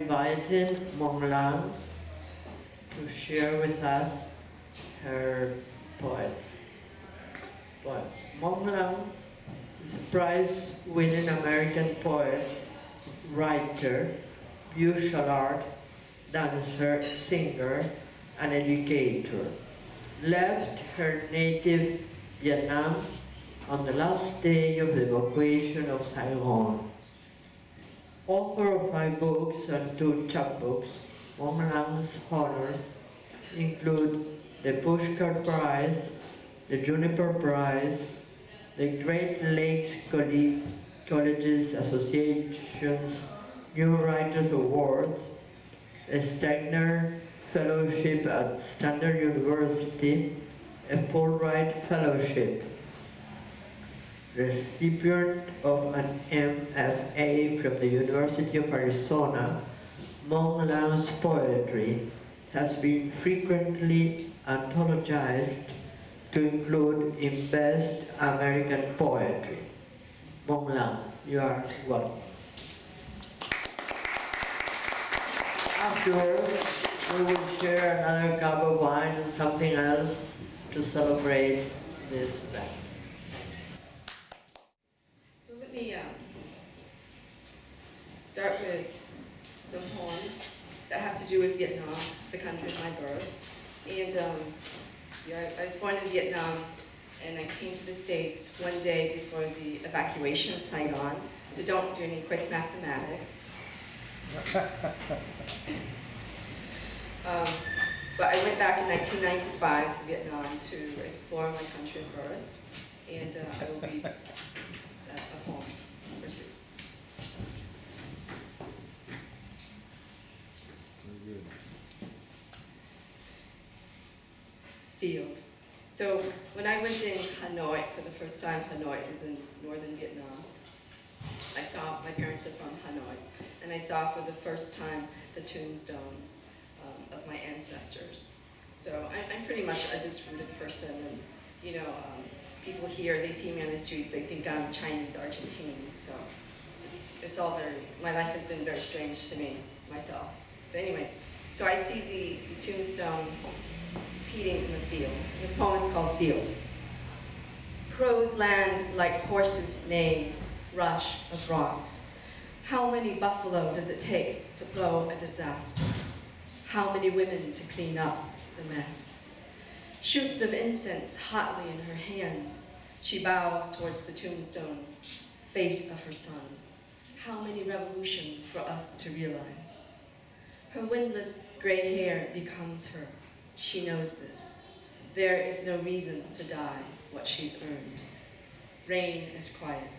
invited Mong-Lan to share with us her poems. Mong-Lan is a prize-winning American poet, writer, visual art, dancer, singer, and educator. Left her native Vietnam on the last day of the evacuation of Saigon. Author of 5 books and 2 chapbooks, Mong-Lan's honors include the Pushkar Prize, the Juniper Prize, the Great Lakes Colleges Association's New Writers Awards, a Stegner Fellowship at Stanford University, a Fulbright Fellowship, recipient of an MFA from the University of Arizona. Mong-Lan's poetry has been frequently anthologized to include in Best American Poetry. Mong-Lan, you are welcome. Afterwards, we will share another cup of wine and something else to celebrate this event. So let me start with some poems that have to do with Vietnam, the country of my birth. And I was born in Vietnam, and I came to the States one day before the evacuation of Saigon. So don't do any quick mathematics. But I went back in 1995 to Vietnam to explore my country of birth, and I will read a poem or two. Very good. Field. So when I was in Hanoi for the first time, Hanoi is in northern Vietnam. I saw, my parents are from Hanoi, and I saw for the first time the tombstones of my ancestors. So I'm pretty much a disrooted person, and people here, they see me on the streets, they think I'm Chinese Argentine. So it's all very, my life has been very strange to me, myself. But anyway, so I see the tombstones repeating in the field. This poem is called Field. Crows land like horses' neighs, rush of rocks. How many buffalo does it take to blow a disaster? How many women to clean up the mess? Shoots of incense hotly in her hands, she bows towards the tombstones, face of her son. How many revolutions for us to realize? Her windless gray hair becomes her. She knows this. There is no reason to die what she's earned. Rain is quiet.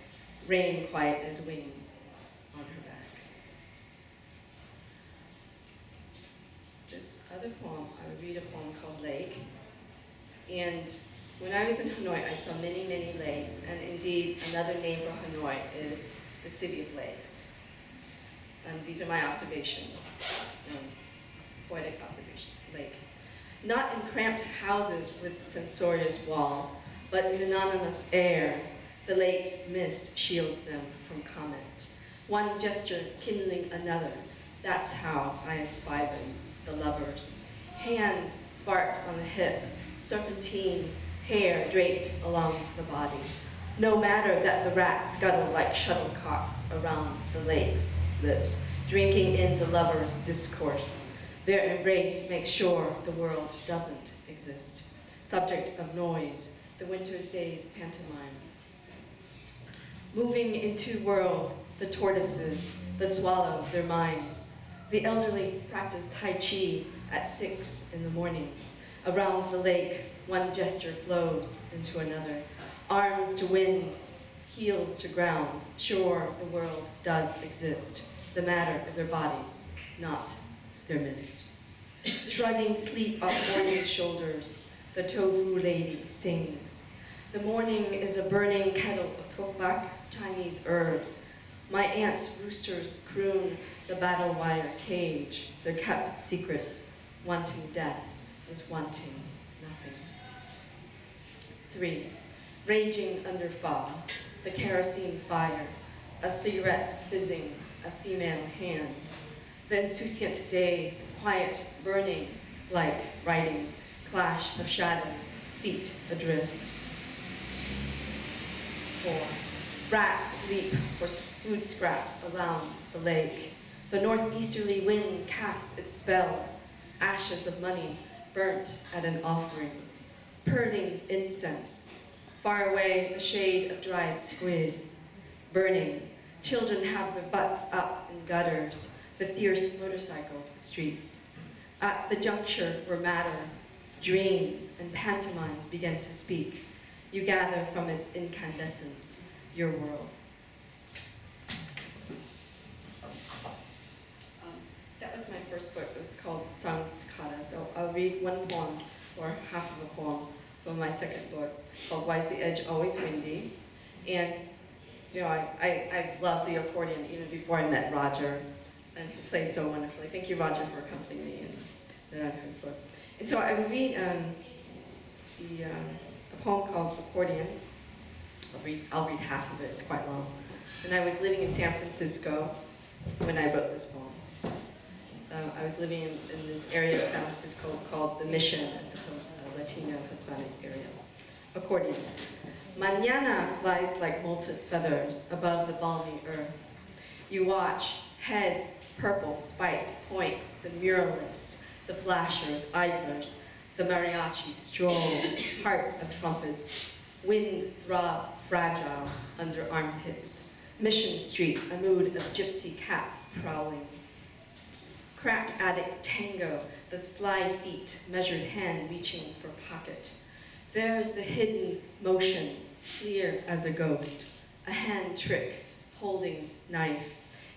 Rain quiet as wings on her back. This other poem, I would read a poem called Lake. And when I was in Hanoi, I saw many, many lakes. And indeed, another name for Hanoi is the City of Lakes. And these are my observations, poetic observations, lake. Not in cramped houses with censorious walls, but in anonymous air, the lake's mist shields them from comment. One gesture kindling another, that's how I espy them, the lovers. Hand sparked on the hip, serpentine, hair draped along the body. No matter that the rats scuttle like shuttlecocks around the lake's lips, drinking in the lovers' discourse. Their embrace makes sure the world doesn't exist. Subject of noise, the winter's day's pantomime. Moving in 2 worlds, the tortoises, the swallows, their minds. The elderly practice Tai Chi at 6 in the morning. Around the lake, one gesture flows into another. Arms to wind, heels to ground. Sure, the world does exist. The matter of their bodies, not their midst. Shrugging sleep off morning shoulders, the tofu lady sings. The morning is a burning kettle of thokbak, Chinese herbs. My aunt's roosters croon the battle wire cage, their kept secrets. Wanting death is wanting nothing. 3. Raging under fog, the kerosene fire, a cigarette fizzing, a female hand. The insouciant days, quiet, burning, like writing, clash of shadows, feet adrift. 4. Rats leap for food scraps around the lake. The northeasterly wind casts its spells, ashes of money burnt at an offering, purling incense. Far away, a shade of dried squid. Burning, children have their butts up in gutters, the fierce motorcycled streets. At the juncture where matter, dreams, and pantomimes begin to speak, you gather from its incandescence your world. That was my first book. It was called Sanskara. So I'll read one poem, or half of a poem, from my second book, called Why is the Edge Always Windy? And you know, I loved the accordion even before I met Roger, and he plays so wonderfully. Thank you, Roger, for accompanying me in that book. And so I would read a poem called Accordion. I'll read half of it, it's quite long. And I was living in San Francisco when I wrote this poem. I was living in this area of San Francisco called the Mission. It's a Latino Hispanic area. Accordion. Mañana flies like molted feathers above the balmy earth. You watch, heads, purple, spiked, points, the muralists, the flashers, idlers, the mariachi stroll, heart of trumpets. Wind throbs fragile under armpits. Mission Street, a mood of gypsy cats prowling. Crack addicts tango, the sly feet, measured hand reaching for pocket. There's the hidden motion, clear as a ghost, a hand trick, holding knife.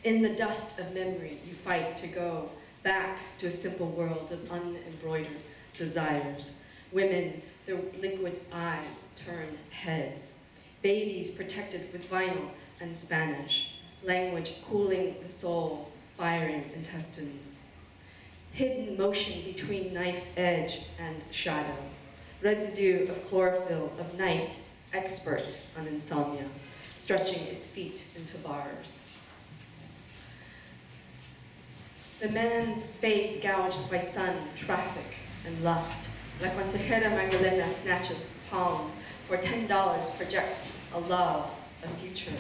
In the dust of memory, you fight to go back to a simple world of unembroidered desires. Women, their liquid eyes turn heads. Babies protected with vinyl and Spanish. Language cooling the soul, firing intestines. Hidden motion between knife edge and shadow. Residue of chlorophyll of night, expert on insomnia, stretching its feet into bars. The man's face gouged by sun, traffic, and lust. La consejera Magdalena snatches palms. For $10 project a love, a future.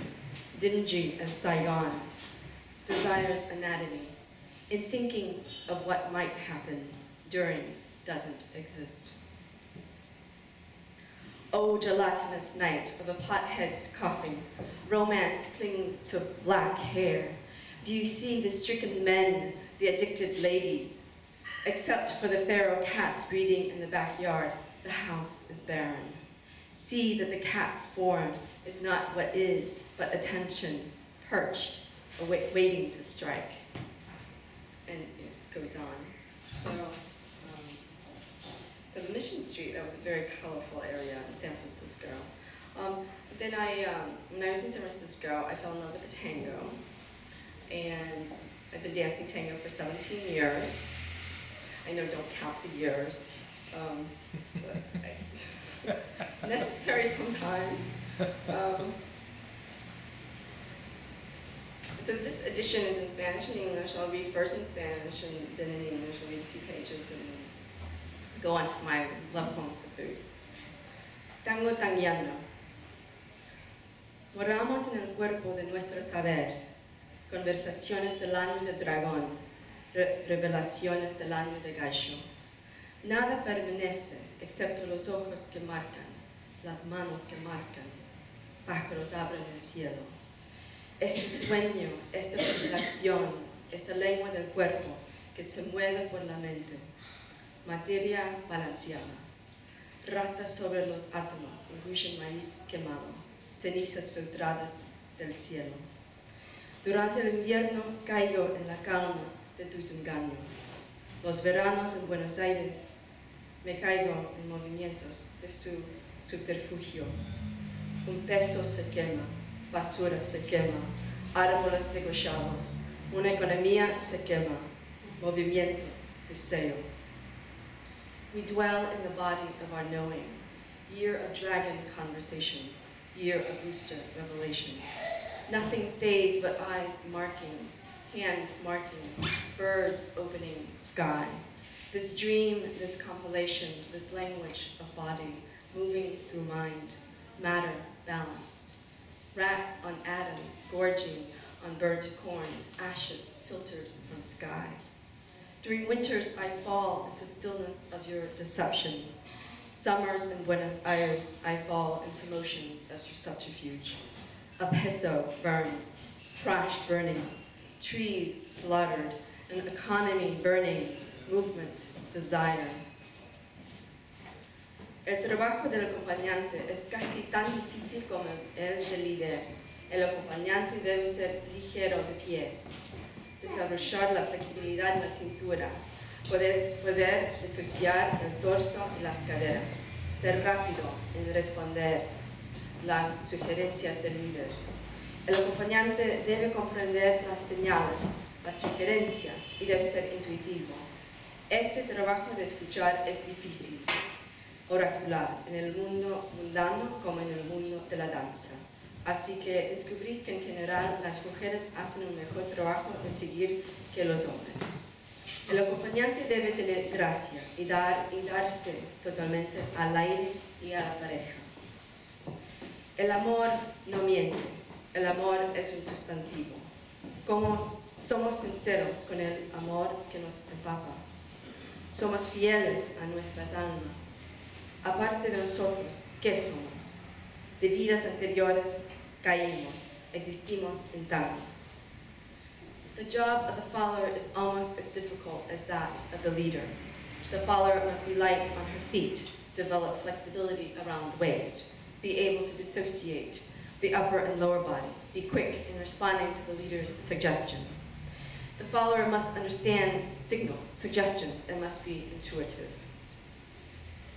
Dingy as Saigon. Desires anatomy. In thinking of what might happen, during doesn't exist. Oh, gelatinous night of a pothead's coughing. Romance clings to black hair. Do you see the stricken men, the addicted ladies? Except for the feral cats breeding in the backyard, the house is barren. See that the cat's form is not what is, but attention, perched, waiting to strike. And it goes on. So Mission Street, that was a very colorful area in San Francisco. Then when I was in San Francisco, I fell in love with the tango. And I've been dancing tango for 17 years. I know, don't count the years. But necessary sometimes. So this edition is in Spanish and English. I'll read first in Spanish and then in English. I'll read a few pages and then go on to my love poems to food. Tango tangueando. Moramos en el cuerpo de nuestro saber. Conversaciones del año de dragón. Revelaciones del año de gallo. Nada permanece excepto los ojos que marcan, las manos que marcan. Pájaros abren el cielo. Este sueño, esta revelación, esta lengua del cuerpo que se mueve por la mente. Materia balanceada. Ratas sobre los átomos, engullen maíz quemado, cenizas filtradas del cielo. Durante el invierno caigo en la calma de tus engaños. Los veranos en Buenos Aires me caigo en movimientos de su subterfugio. Un peso se quema, basura se quema, árboles degollados, una economía se quema, movimiento, deseo. We dwell in the body of our knowing, year of dragon conversations, year of rooster revelation. Nothing stays but eyes marking, hands marking, birds opening sky. This dream, this compilation, this language of body, moving through mind, matter balanced. Rats on atoms, gorging on burnt corn, ashes filtered from sky. During winters I fall into stillness of your deceptions. Summers in Buenos Aires I fall into motions of your subterfuge. A peso burns, trash burning, trees slaughtered, an economy burning, movement, desire. El trabajo del acompañante es casi tan difícil como el del líder. El acompañante debe ser ligero de pies, desarrollar la flexibilidad en la cintura, poder disociar el torso y las caderas, ser rápido en responder las sugerencias del líder. El acompañante debe comprender las señales, las sugerencias y debe ser intuitivo. Este trabajo de escuchar es difícil, oracular, en el mundo mundano como en el mundo de la danza. Así que descubrís que en general las mujeres hacen un mejor trabajo de seguir que los hombres. El acompañante debe tener gracia y darse totalmente al aire y a la pareja. El amor no miente, el amor es un sustantivo. Como somos sinceros con el amor que nos empapa. Somos fieles a nuestras almas. Aparte de nosotros, ¿qué somos? De vidas anteriores caímos, existimos intactos. The job of the follower is almost as difficult as that of the leader. The follower must be light on her feet, develop flexibility around the waist, be able to dissociate the upper and lower body, be quick in responding to the leader's suggestions. The follower must understand signals, suggestions, and must be intuitive.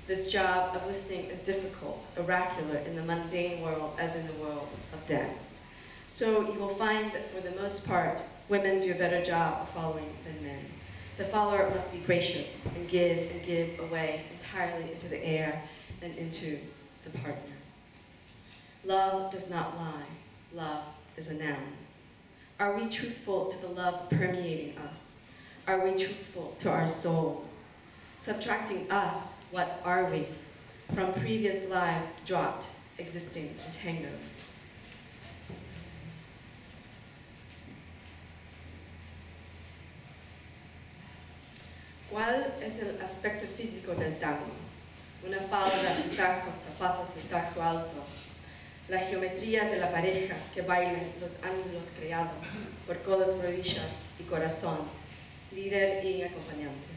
This job of listening is difficult, oracular in the mundane world as in the world of dance. So you will find that for the most part, women do a better job of following than men. The follower must be gracious and give away entirely into the air and into the partner. Love does not lie. Love is a noun. Are we truthful to the love permeating us? Are we truthful to our souls? Subtracting us, what are we? From previous lives dropped, existing in tangos. ¿Cuál es el aspecto físico del tango? Una falda, un tajo, zapatos de taco alto. La geometría de la pareja que baila los ángulos creados por codos, rodillas y corazón, líder y acompañante.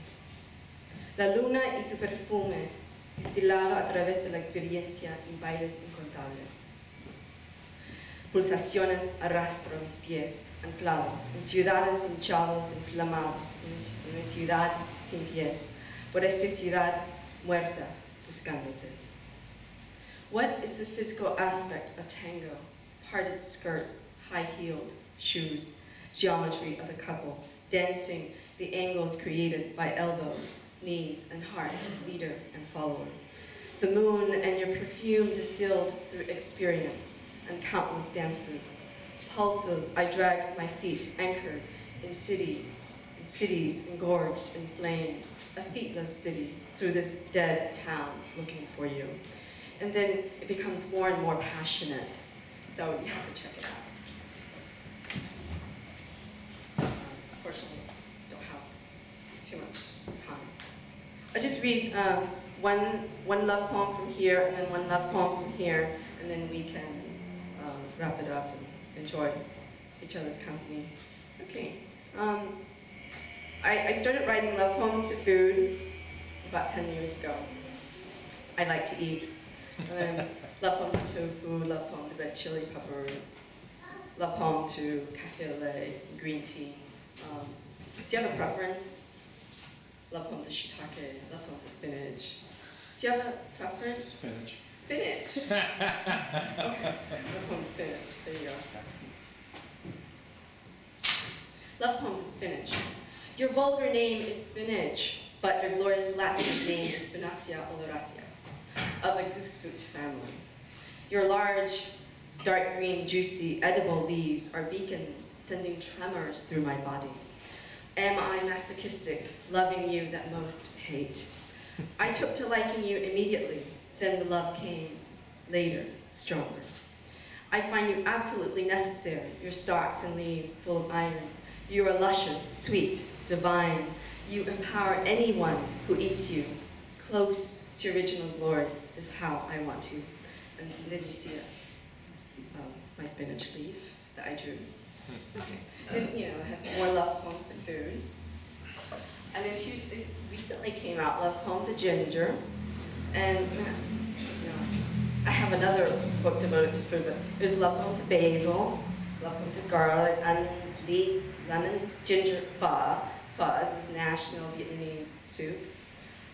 La luna y tu perfume, destilado a través de la experiencia y bailes incontables. Pulsaciones arrastro mis pies, anclados, en ciudades hinchados, inflamados, en una ciudad sin pies, por esta ciudad muerta, buscándote. What is the physical aspect of tango? Parted skirt, high-heeled shoes, geometry of the couple, dancing the angles created by elbows, knees, and heart, leader and follower. The moon and your perfume distilled through experience and countless dances. Pulses I drag my feet, anchored in cities engorged, inflamed, a feetless city through this dead town looking for you. And then it becomes more and more passionate, so you have to check it out. So, unfortunately, don't have too much time. I'll just read one love poem from here, and then one love poem from here, and then we can wrap it up and enjoy each other's company. Okay. I started writing love poems to food about 10 years ago. I like to eat. Love poem to tofu, love poem to red chili peppers, love poem to cafe au lait, green tea. Do you have a preference? Love poem to shiitake, love poem to spinach. Do you have a preference? Spinach. Spinach. Okay. Love poem to spinach. There you go. Love poem to spinach. Your vulgar name is spinach, but your glorious Latin name is Spinacia oleracea, of the goosefoot family. Your large Dark green, juicy, edible leaves are beacons, sending tremors through my body. Am I masochistic, loving you that most hate? I took to liking you immediately, then the love came later, stronger. I find you absolutely necessary, your stalks and leaves full of iron. You are luscious, sweet, divine. You empower anyone who eats you. Close to original glory is how I want to. And then you see my spinach leaf that I drew. And I have more love poems to food. And then she recently came out, Love Poem to Ginger. And I have another book devoted to food, but there's Love Poem to Basil, Love Poem to Garlic, onion, leeks, lemon, ginger, pho. Pho is this national Vietnamese soup.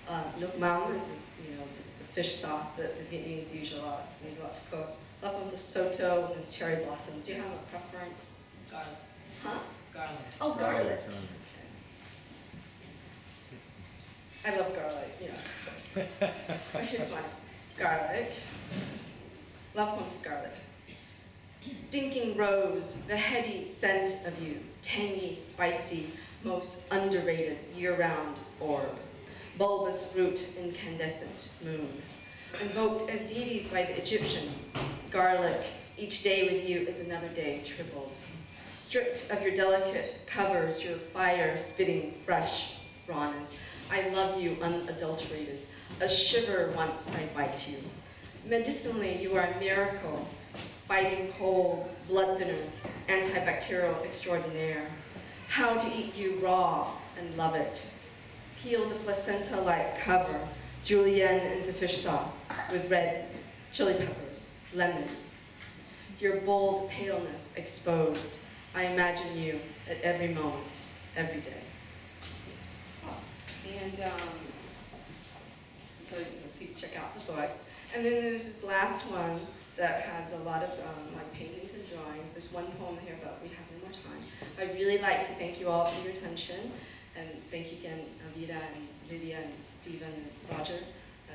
Mộng-Lan is this the fish sauce that the Vietnamese use a lot to cook. Love Poem to Soto and cherry blossoms. Do you have a preference? Garlic. Huh? Garlic. Oh, garlic. I love garlic, of course. But here's one. Garlic. Love Poem to Garlic. Stinking rose, the heady scent of you. Tangy, spicy, most underrated year-round orb. Bulbous root, incandescent moon. Invoked as deities by the Egyptians. Garlic, each day with you is another day tripled. Stripped of your delicate covers, your fire-spitting fresh rawness. I love you unadulterated. A shiver once I bite you. Medicinally, you are a miracle. Fighting colds, blood thinner, antibacterial extraordinaire. How to eat you raw and love it. Peel the placenta-like cover, julienne into fish sauce with red chili peppers, lemon. Your bold paleness exposed. I imagine you at every moment, every day. And so please check out the books. And then there's this last one that has a lot of my paintings and drawings. There's one poem here, but we have no more time. I'd really like to thank you all for your attention. And thank you again, Vida and Lydia and Stephen and Roger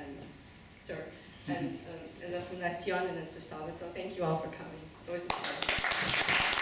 and Sir and the Fundación Ernesto Sábato. Thank you all for coming. It was a pleasure.